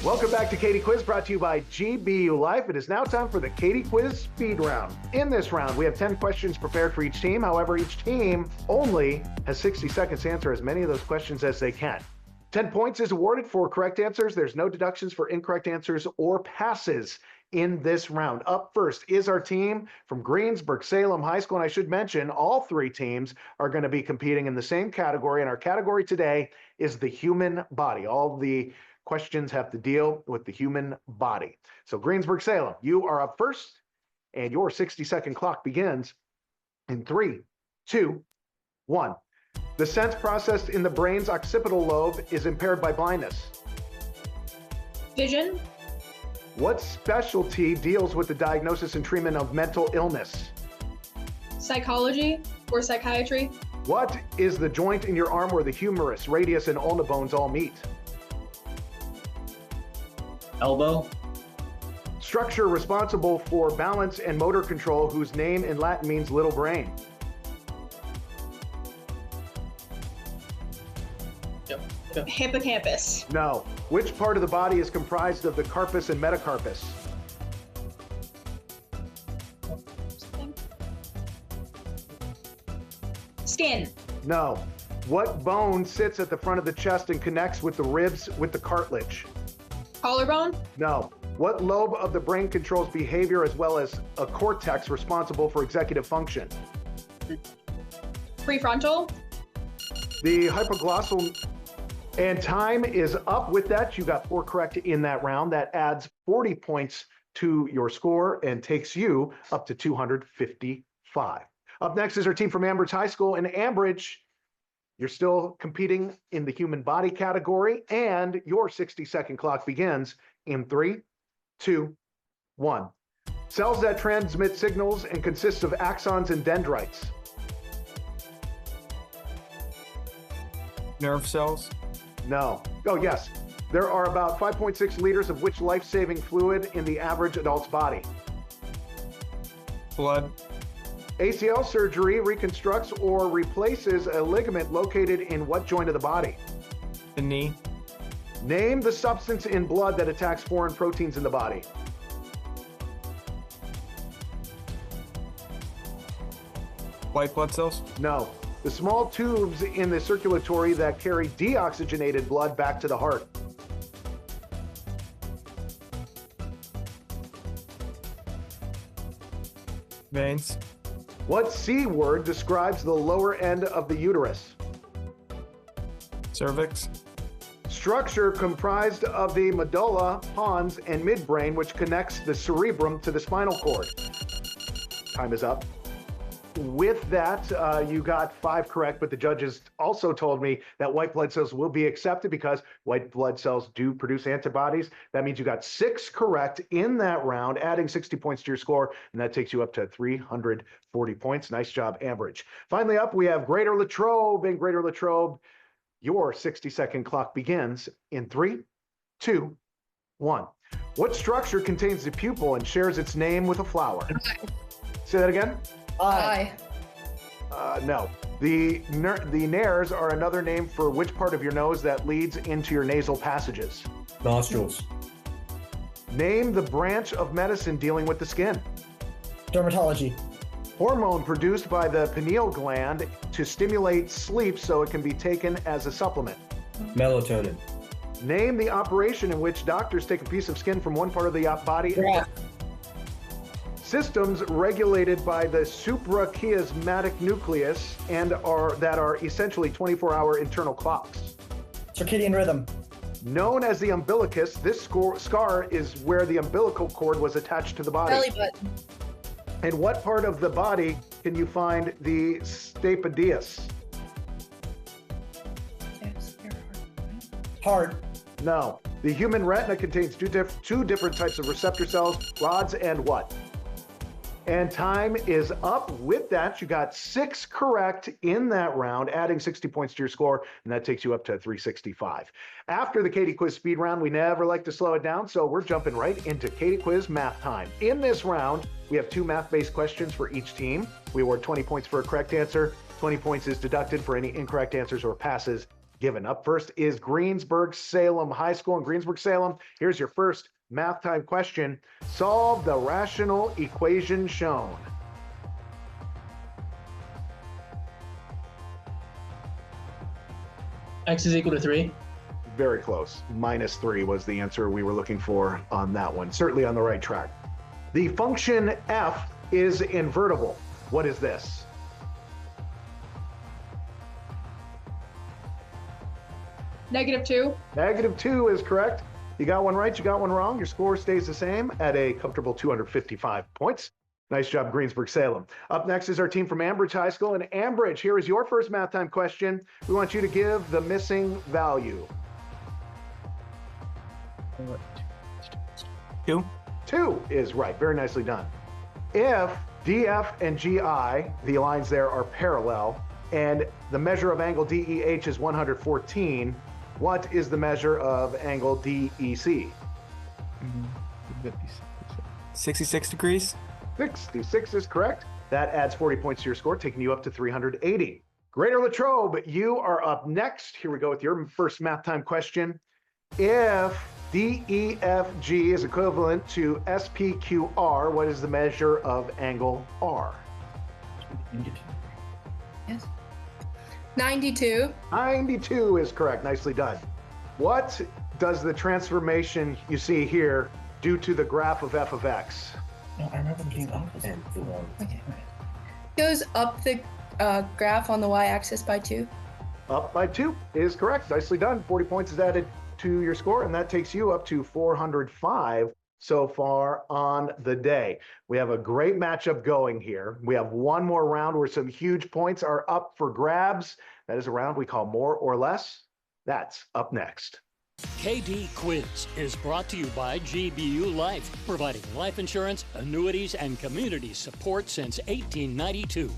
Welcome back to Katie Quiz, brought to you by GBU Life. It is now time for the Katie Quiz Speed Round. In this round, we have 10 questions prepared for each team. However, each team only has 60 seconds to answer as many of those questions as they can. 10 points is awarded for correct answers. There's no deductions for incorrect answers or passes in this round. Up first is our team from Greensburg-Salem High School. And I should mention, all three teams are going to be competing in the same category. And our category today is the human body. All the questions have to deal with the human body. So Greensburg-Salem, you are up first, and your 60-second clock begins in 3, 2, 1. The sense processed in the brain's occipital lobe is impaired by blindness. Vision. What specialty deals with the diagnosis and treatment of mental illness? Psychology or psychiatry. What is the joint in your arm where the humerus, radius, and ulna bones all meet? Elbow. Structure responsible for balance and motor control, whose name in Latin means little brain. Hippocampus. No. Which part of the body is comprised of the carpus and metacarpus? Skin. No. What bone sits at the front of the chest and connects with the ribs with the cartilage? Collarbone. No. What lobe of the brain controls behavior as well as a cortex responsible for executive function? Prefrontal. The hypoglossal. And time is up with that. You got 4 correct in that round. That adds 40 points to your score and takes you up to 255. Up next is our team from Ambridge High School. In Ambridge, you're still competing in the human body category, and your 60-second clock begins in 3, 2, 1. Cells that transmit signals and consists of axons and dendrites. Nerve cells. No. Oh, yes. There are about 5.6 liters of which life-saving fluid in the average adult's body? Blood. ACL surgery reconstructs or replaces a ligament located in what joint of the body? The knee. Name the substance in blood that attacks foreign proteins in the body. White blood cells. No. The small tubes in the circulatory that carry deoxygenated blood back to the heart. Veins. What C word describes the lower end of the uterus? Cervix. Structure comprised of the medulla, pons, and midbrain, which connects the cerebrum to the spinal cord. Time is up. With that, you got 5 correct, but the judges also told me that white blood cells will be accepted because white blood cells do produce antibodies. That means you got 6 correct in that round, adding 60 points to your score, and that takes you up to 340 points. Nice job, Ambridge. Finally up, we have Greater Latrobe. In Greater Latrobe, your 60-second clock begins in 3, 2, 1. What structure contains the pupil and shares its name with a flower? Say that again? Eye. No. The nares are another name for which part of your nose that leads into your nasal passages? Nostrils. Name the branch of medicine dealing with the skin. Dermatology. Hormone produced by the pineal gland to stimulate sleep so it can be taken as a supplement. Melatonin. Name the operation in which doctors take a piece of skin from one part of the body. Graft. Systems regulated by the suprachiasmatic nucleus and are essentially 24-hour internal clocks. Circadian rhythm. Known as the umbilicus, this scar is where the umbilical cord was attached to the body. Belly button. And what part of the body can you find the stapedius? Heart. No. The human retina contains two different types of receptor cells, rods and what? And time is up. With that, you got 6 correct in that round, adding 60 points to your score, and that takes you up to 365. After the Katie Quiz speed round, we never like to slow it down, so we're jumping right into Katie Quiz math time. In this round, we have 2 math-based questions for each team. We award 20 points for a correct answer. 20 points is deducted for any incorrect answers or passes. given. Up first is Greensburg-Salem High School in Greensburg-Salem. Here's your first math time question. Solve the rational equation shown. X is equal to 3. Very close. -3 was the answer we were looking for on that one. Certainly on the right track. The function f is invertible. What is this? -2. -2 is correct. You got one right, you got one wrong. Your score stays the same at a comfortable 255 points. Nice job, Greensburg-Salem. Up next is our team from Ambridge High School. And Ambridge, here is your first math time question. We want you to give the missing value. 2. 2 is right. Very nicely done. If DF and GI, the lines there are parallel, and the measure of angle DEH is 114, what is the measure of angle DEC? 66 degrees. 66 is correct. That adds 40 points to your score, taking you up to 380. Greater Latrobe, you are up next. Here we go with your first math time question. If DEFG is equivalent to SPQR, what is the measure of angle R? Yes. 92. 92 is correct. Nicely done. What does the transformation you see here do to the graph of f of x? No, I remember them being opposite. Okay. Goes up the graph on the y-axis by 2. Up by 2 is correct. Nicely done. 40 points is added to your score, and that takes you up to 405 so far on the day. We have a great matchup going here. We have one more round where some huge points are up for grabs. That is a round we call more or less. That's up next. KD Quiz is brought to you by GBU Life, providing life insurance, annuities, and community support since 1892.